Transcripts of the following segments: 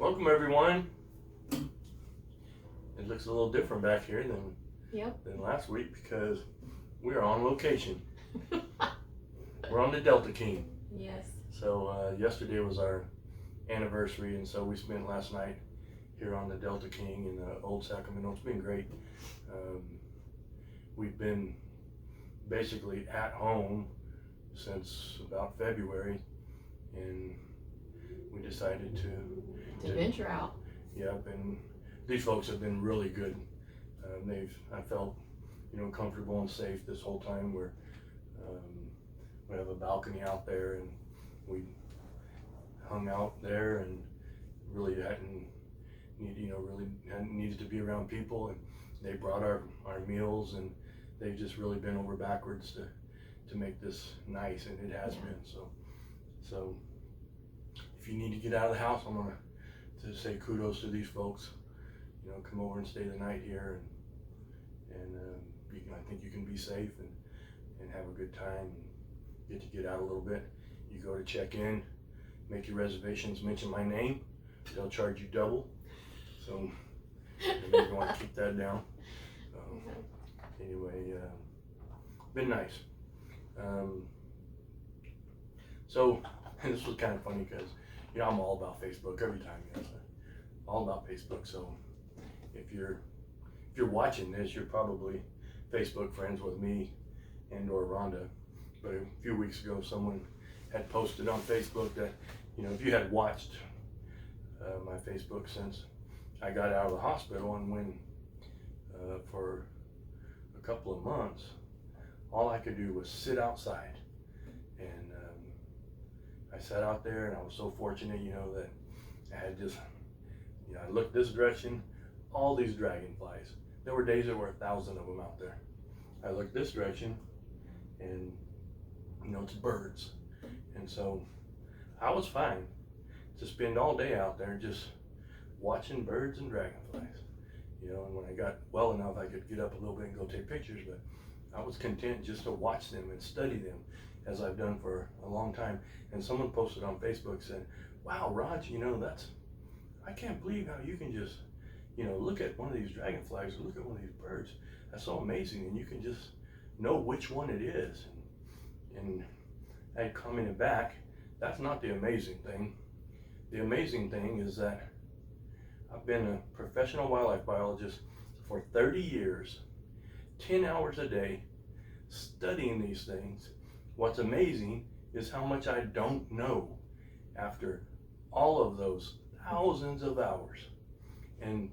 Welcome everyone. It looks a little different back here than last week because we are on location. We're on the Delta King. Yes. So yesterday was our anniversary, and so we spent last night here on the Delta King in Old Sacramento. It's been great. We've been basically at home since about February, and we decided to venture out. Yep, and these folks have been really good. I felt, comfortable and safe this whole time. We have a balcony out there, and we hung out there, and really hadn't needed to be around people. And they brought our meals, and they've just really been over backwards to make this nice, and it has been. So if you need to get out of the house, I'm gonna to say kudos to these folks. Come over and stay the night here, and I think you can be safe and have a good time and get out a little bit. You go to check in, make your reservations, mention my name, they'll charge you double. So maybe you want to keep that down. Anyway, been nice. So this was kind of funny because I'm all about Facebook every time, all about Facebook. So if you're watching this, you're probably Facebook friends with me and or Rhonda. But a few weeks ago, someone had posted on Facebook that if you had watched my Facebook since I got out of the hospital and when for a couple of months, all I could do was sit outside. And I sat out there, and I was so fortunate, that I had just, I looked this direction, all these dragonflies. There were days there were 1,000 of them out there. I looked this direction, and it's birds. And so I was fine to spend all day out there just watching birds and dragonflies. And when I got well enough, I could get up a little bit and go take pictures, but I was content just to watch them and study them, as I've done for a long time. And someone posted on Facebook saying, wow, Raj, I can't believe how you can just, look at one of these dragonflies or look at one of these birds. That's so amazing. And you can just know which one it is. And I commented back, that's not the amazing thing. The amazing thing is that I've been a professional wildlife biologist for 30 years, 10 hours a day, studying these things. What's amazing is how much I don't know after all of those thousands of hours. And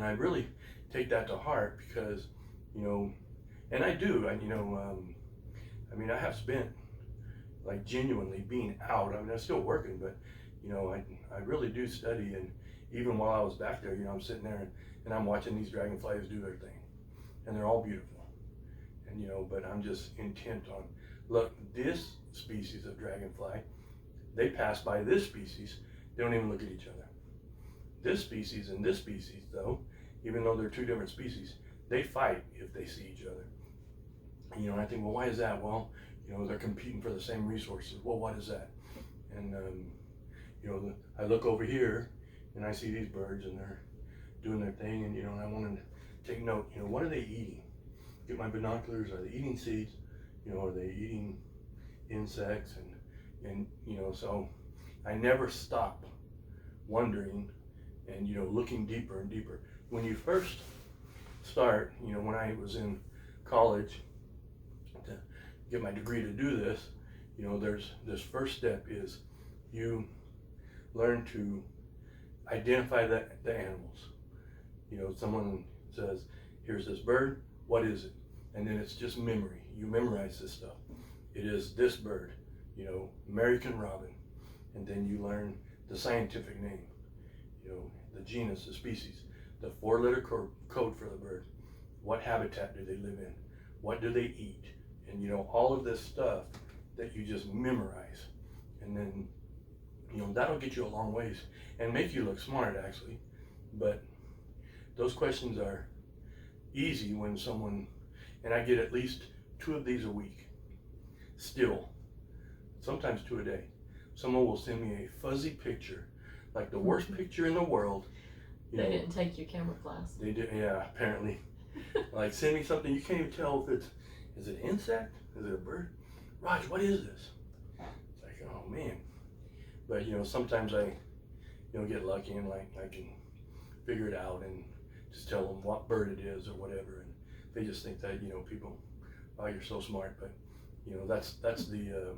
I really take that to heart because, and I do, I have spent genuinely being out. I'm still working, but, I really do study. And even while I was back there, I'm sitting there and I'm watching these dragonflies do their thing, and they're all beautiful. And, but I'm just intent on, look, this species of dragonfly, they pass by this species, they don't even look at each other. This species and this species, though, even though they're two different species, they fight if they see each other. And I think, well, why is that? Well, they're competing for the same resources. Well, what is that? And, I look over here and I see these birds and they're doing their thing, and, I want to take note, what are they eating? Get my binoculars, are they eating seeds? Are they eating insects? And so I never stop wondering and, looking deeper and deeper. When you first start, when I was in college to get my degree to do this, there's this first step is you learn to identify the animals. Someone says, here's this bird, what is it? And then it's just memory. You memorize this stuff. It is this bird, American robin. And then you learn the scientific name, the genus, the species, the 4-letter code for the bird. What habitat do they live in? What do they eat? And, all of this stuff that you just memorize. And then, that'll get you a long ways and make you look smart, actually. But those questions are easy when someone, and I get at least 2 of these a week, still, sometimes 2 a day. Someone will send me a fuzzy picture like the worst picture in the world. They didn't take your camera class. They did, yeah, apparently. Like, send me something, you can't even tell if is it an insect? Is it a bird? Raj, what is this? It's like, oh man. But, sometimes I, get lucky and like I can figure it out and just tell them what bird it is or whatever. And they just think that, people, oh, you're so smart. But, that's the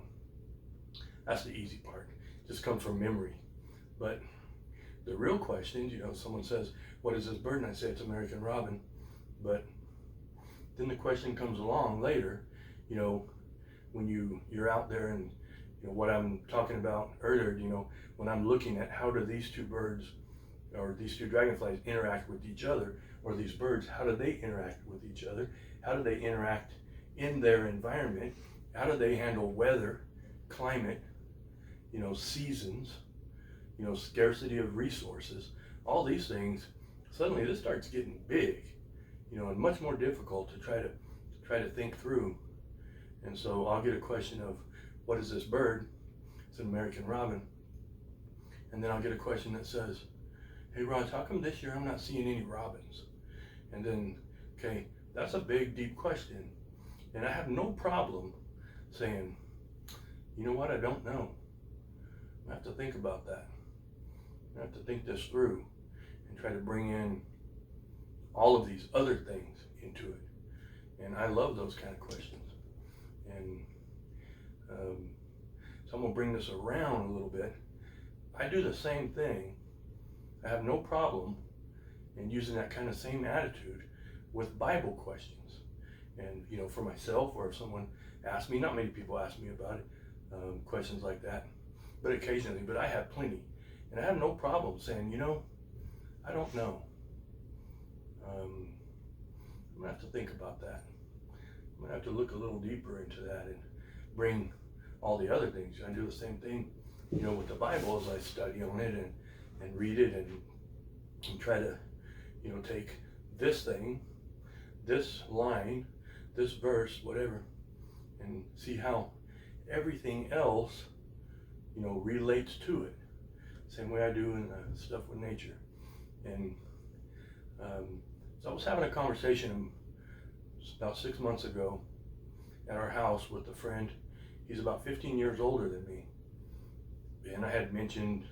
easy part. Just comes from memory. But the real questions, someone says, what is this bird? And I say, it's American robin. But then the question comes along later, when you're out there and, what I'm talking about earlier, when I'm looking at how do these two birds or these two dragonflies interact with each other, or these birds, how do they interact with each other? How do they interact in their environment? How do they handle weather, climate, seasons, scarcity of resources, all these things? Suddenly this starts getting big, and much more difficult to try to think through. And so I'll get a question of, what is this bird? It's an American robin. And then I'll get a question that says, hey Raj, how come this year I'm not seeing any robins? And then, okay, that's a big, deep question. And I have no problem saying, you know what, I don't know. I have to think about that. I have to think this through and try to bring in all of these other things into it. And I love those kind of questions. And so I'm gonna bring this around a little bit. I do the same thing. I have no problem in using that kind of same attitude with Bible questions. And, for myself, or if someone asks me, not many people ask me about it, questions like that, but occasionally, but I have plenty. And I have no problem saying, I don't know. I'm gonna have to think about that. I'm gonna have to look a little deeper into that and bring all the other things. I do the same thing, with the Bible as I study on it and read it and try to, take this thing, this line, this verse, whatever, and see how everything else, relates to it. Same way I do in stuff with nature. And so I was having a conversation about 6 months ago at our house with a friend. He's about 15 years older than me. And I had mentioned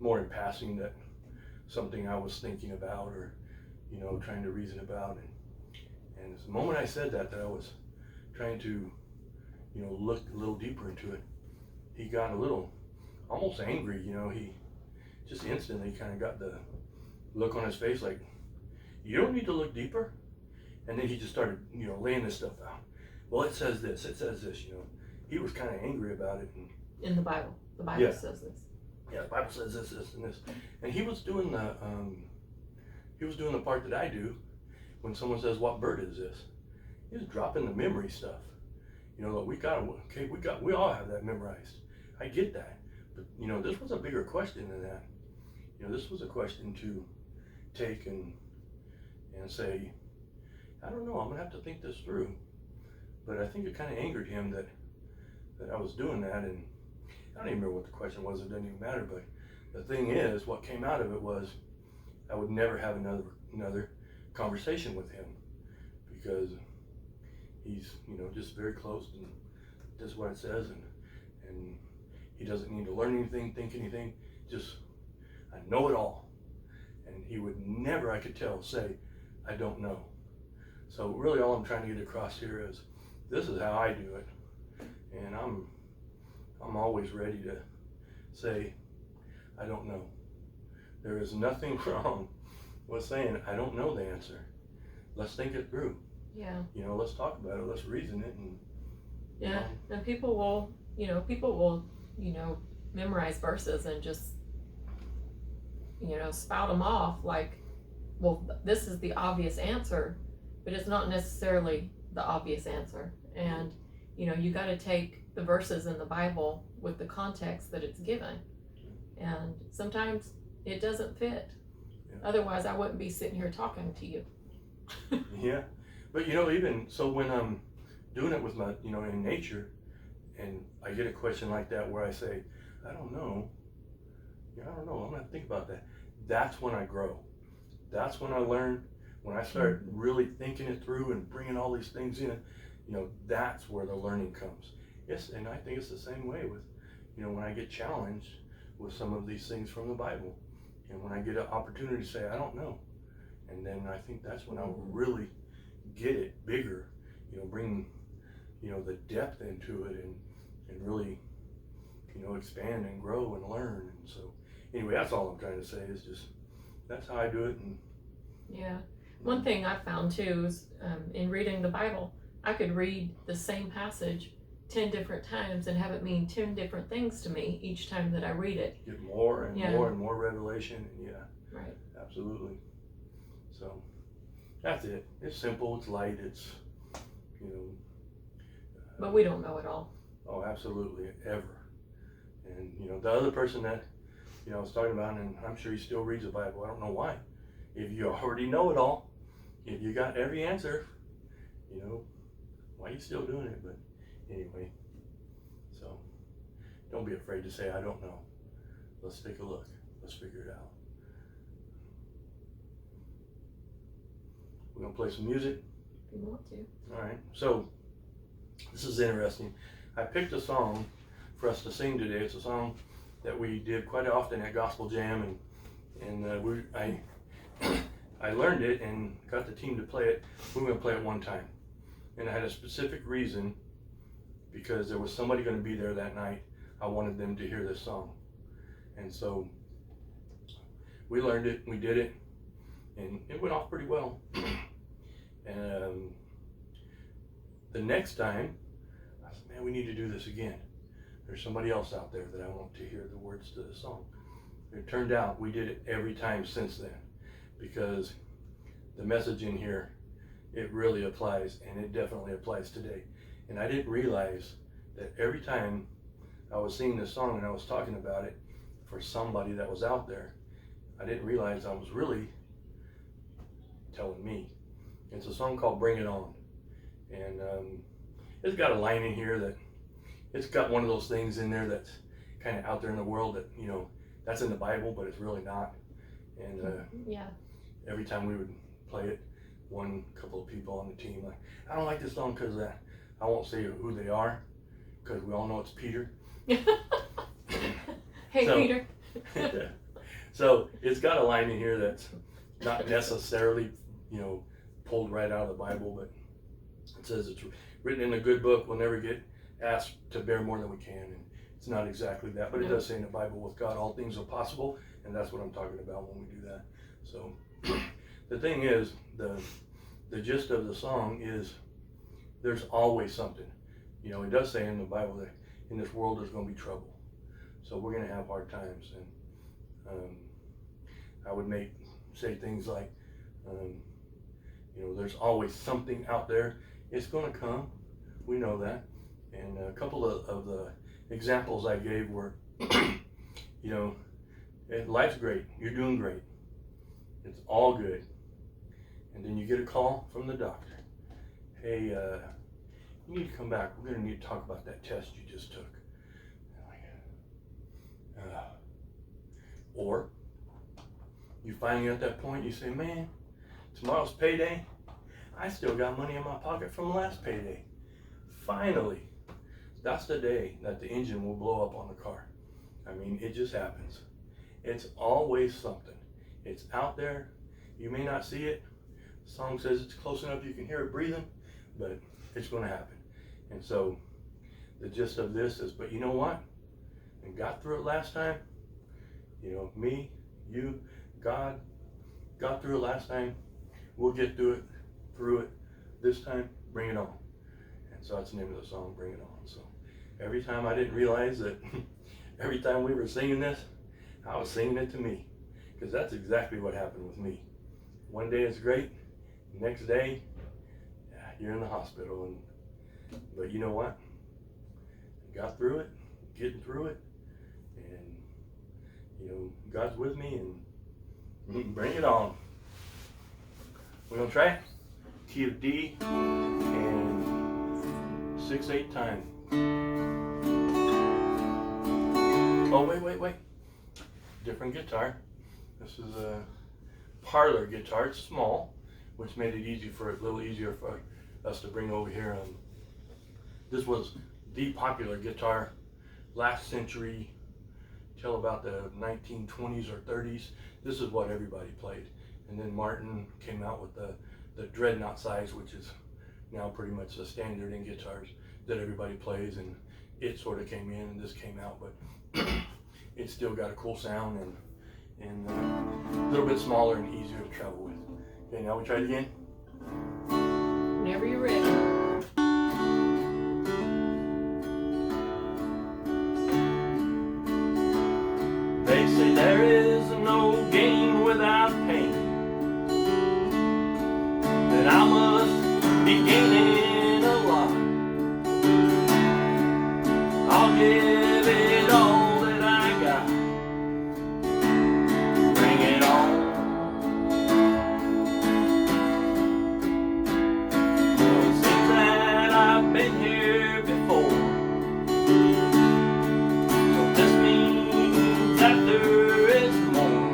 more in passing that something I was thinking about or, trying to reason about. And the moment I said that I was trying to, look a little deeper into it, he got a little almost angry. He just instantly kind of got the look on his face like, you don't need to look deeper. And then he just started, laying this stuff out. Well, it says this, He was kind of angry about it. And in the Bible Yeah. says this. Yeah, the Bible says this, this, and this. And he was doing the part that I do when someone says, what bird is this? He was dropping the memory stuff. That we all have that memorized. I get that. But, this was a bigger question than that. This was a question to take and say, I don't know, I'm gonna have to think this through. But I think it kind of angered him that I was doing that, and I don't even remember what the question was, it doesn't even matter, but the thing is, what came out of it was I would never have another conversation with him, because he's, just very close and does what it says, and he doesn't need to learn anything, think anything, just, I know it all. And he would never, I could tell, say, I don't know. So really all I'm trying to get across here is, this is how I do it. And I'm always ready to say, I don't know. There is nothing wrong with saying, I don't know the answer. Let's think it through. Yeah. Let's talk about it, let's reason it. And yeah, and people will memorize verses and just, spout them off like, well, this is the obvious answer, but it's not necessarily the obvious answer. And, you got to take the verses in the Bible with the context that it's given. And sometimes it doesn't fit. Yeah. Otherwise, I wouldn't be sitting here talking to you. Yeah. But, even so, when I'm doing it with my, in nature, and I get a question like that where I say, I don't know, Yeah, I don't know. I'm gonna think about that. That's when I grow. That's when I learn. When I start really thinking it through and bringing all these things in, that's where the learning comes. Yes, and I think it's the same way with, when I get challenged with some of these things from the Bible, and when I get an opportunity to say I don't know, and then I think that's when I'll really get it bigger. Bring, the depth into it, and really, expand and grow and learn. And so, anyway, that's all I'm trying to say is just that's how I do it. And yeah, one thing I found too is in reading the Bible, I could read the same passage 10 different times and have it mean 10 different things to me each time that I read it. Get more and more and more revelation. And right, absolutely. So that's it. It's simple. It's light. It's but we don't know it all. Oh, absolutely, ever. And the other person that I was talking about, and I'm sure he still reads the Bible. I don't know why. If you already know it all, if you got every answer, why are you still doing it? But anyway, so don't be afraid to say I don't know. Let's take a look. Let's figure it out. We're gonna play some music. If you want to. All right. So this is interesting. I picked a song for us to sing today. It's a song that we did quite often at Gospel Jam, and I learned it and got the team to play it. We were going to play it one time, and I had a specific reason because there was somebody going to be there that night. I wanted them to hear this song, and so we learned it. We did it, and it went off pretty well. And the next time, I said, man, we need to do this again. There's somebody else out there that I want to hear the words to the song. It turned out we did it every time since then, because the message in here, it really applies, and it definitely applies today. And I didn't realize that every time I was singing this song and I was talking about it for somebody that was out there, I didn't realize I was really telling me. It's a song called Bring It On. And it's got a line in here that it's got one of those things in there that's kind of out there in the world that, that's in the Bible, but it's really not. And every time we would play it, one couple of people on the team, like, I don't like this song because I won't say who they are, because we all know it's Peter. Hey, Peter. So it's got a line in here that's not necessarily, pulled right out of the Bible, but it says it's written in a good book. We'll never get asked to bear more than we can, and it's not exactly that, but it does say in the Bible, with God all things are possible, and that's what I'm talking about when we do that. So the thing is, the gist of the song is there's always something. It does say in the Bible that in this world there's going to be trouble, so we're going to have hard times, and I would say things like there's always something out there. It's going to come. We know that. And a couple of the examples I gave were, life's great. You're doing great. It's all good. And then you get a call from the doctor. Hey, you need to come back. We're going to need to talk about that test you just took. Or you finally at that point, you say, man, tomorrow's payday. I still got money in my pocket from last payday. Finally, that's the day that the engine will blow up on the car. I mean, it just happens. It's always something. It's out there. You may not see it. The song says it's close enough you can hear it breathing, but it's going to happen. And so the gist of this is, but you know what? And got through it last time. Me, you, God got through it last time. We'll get through it this time. Bring it on. And so that's the name of the song, Bring It On. So every time I didn't realize that every time we were singing this, I was singing it to me, because that's exactly what happened with me. One day it's great. Next day, you're in the hospital. But you know what? Got through it, getting through it, and God's with me, and bring it on. We're gonna try it. Key of D and 6/8 time. Oh, wait. different guitar. This is a parlor guitar. It's small, which made it a little easier for us to bring over here. This was the popular guitar last century till about the 1920s or 30s. This is what everybody played. And then Martin came out with the dreadnought size, which is now pretty much the standard in guitars that everybody plays, and it sort of came in and this came out, but it's still got a cool sound and a little bit smaller and easier to travel with. Okay, now we try it again. Whenever you're ready. They say there is no gain without pain, that I must be gaining a lot. I'll give it all that I got. Bring it on. Well, it seems that I've been here before, so this means that there is more.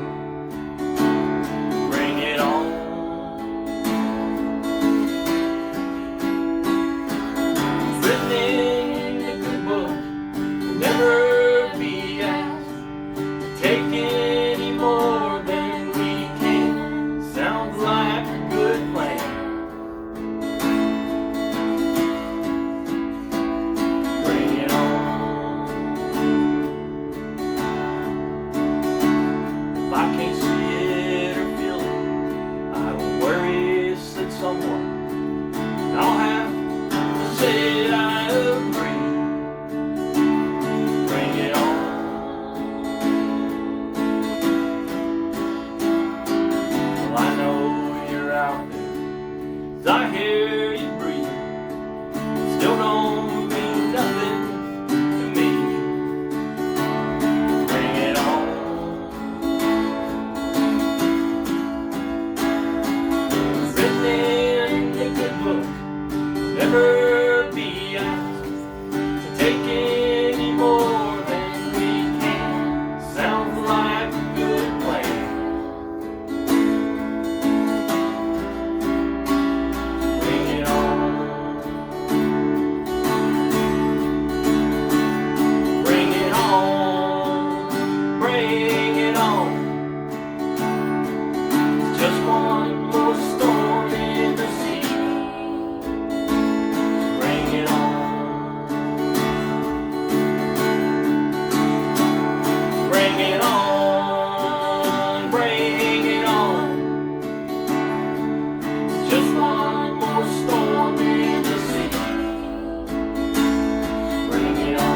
Bring it on. Written in the good book, never be asked to take any more than we can. Sounds like a good plan. Bring it on. If I can't see it or feel it, I don't worry, said someone. I'll have to say I agree. Bring it on. Well, I know you're out there, 'cause I hear you breathe. Still don't mean nothing to me. Bring it on. Written in the good book, never be asked to take any more than we can. Sounds like a good plan. Bring it on. Bring it on. Bring it on. Just one more storm in the sea. Bring it on. Bring it on. Bring it on. Just one more storm in the sea. Bring it on.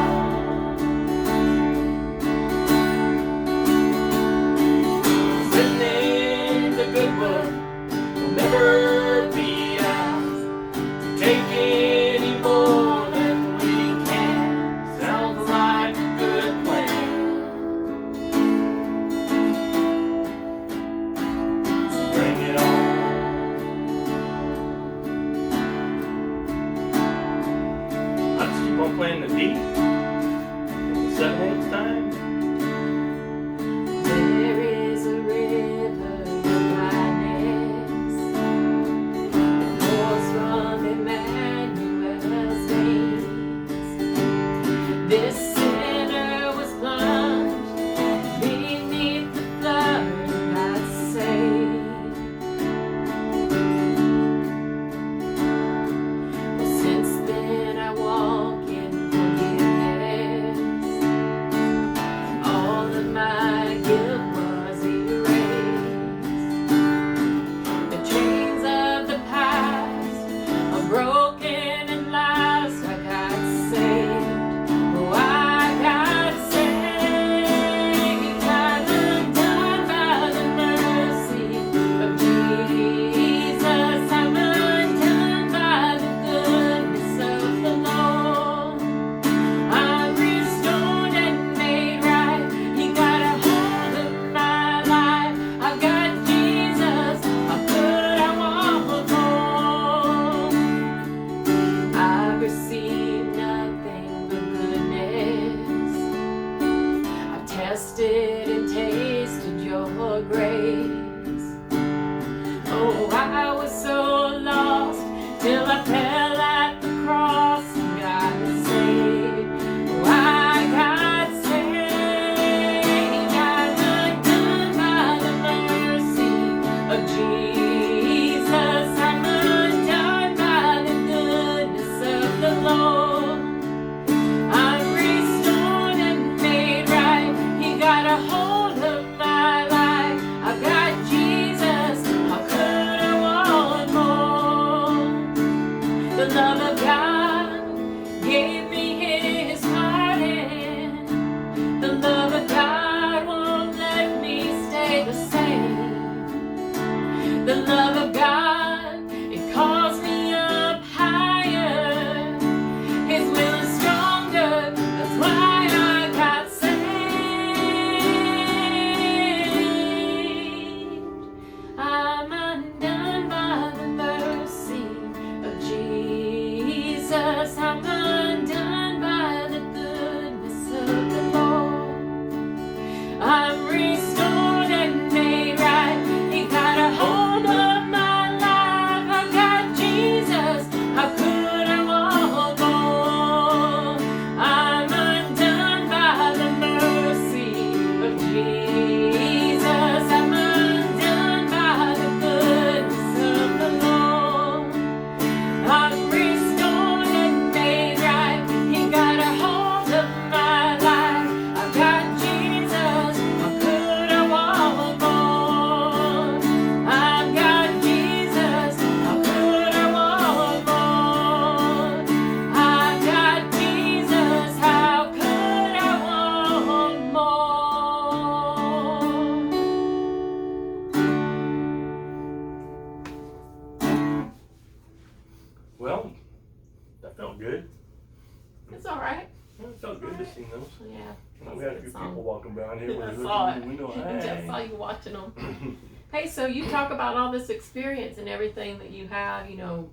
saw it. We know. Jeff saw you watching them. Hey, so you talk about all this experience and everything that you have, you know,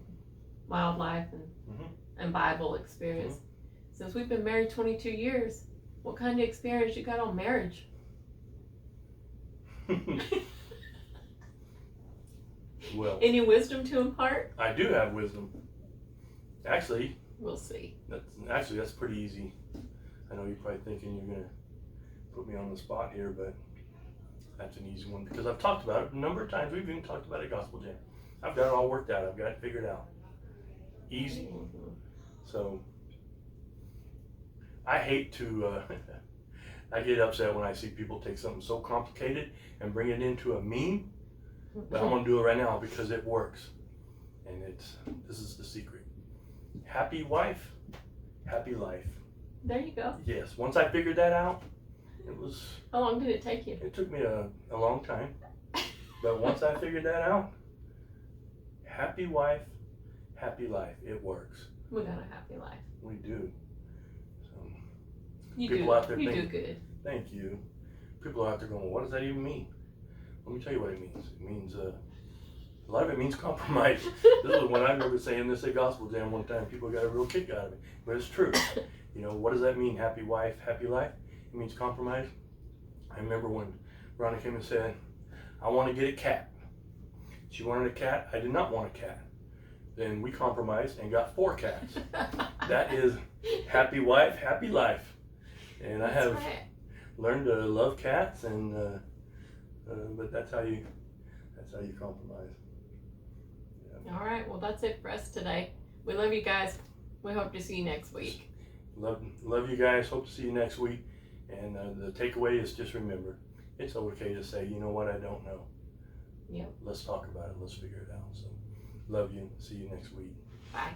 wildlife and Bible experience. Since we've been married 22 years, what kind of experience you got on marriage? Well, Any wisdom to impart? I do have wisdom. Actually, We'll see. that's pretty easy. I know you're probably thinking you're gonna put me on the spot here, but that's an easy one because I've talked about it a number of times. We've even talked about it at Gospel Jam. I've got it all worked out. I've got it figured out. Easy. So I hate to. I get upset when I see people take something so complicated and bring it into a meme. But I'm gonna do it right now because it works, and this is the secret. Happy wife, happy life. There you go. Yes. Once I figured that out, it was. How long did it take you? It took me a long time, but once I figured that out, happy wife, happy life. It works. We got a happy life. We do. So, You people do. out there You think- do good. thank you. People out there going, what does that even mean? Let me tell you what it means. It means a lot of it means compromise. This is when I remember saying this at Gospel Jam one time. People got a real kick out of it, but it's true. You know, what does that mean? Happy wife, happy life. It means compromise. I remember when Ronnie came and said, I want to get a cat. She wanted a cat. I did not want a cat. Then we compromised and got 4 cats. That is happy wife, happy life. And I have learned to love cats, and but that's how you compromise. Yeah. All right. Well, that's it for us today. We love you guys. We hope to see you next week. Love you guys. Hope to see you next week. And the takeaway is just remember, it's okay to say, you know what, I don't know. Yep. Let's talk about it. Let's figure it out. So, love you. See you next week. Bye.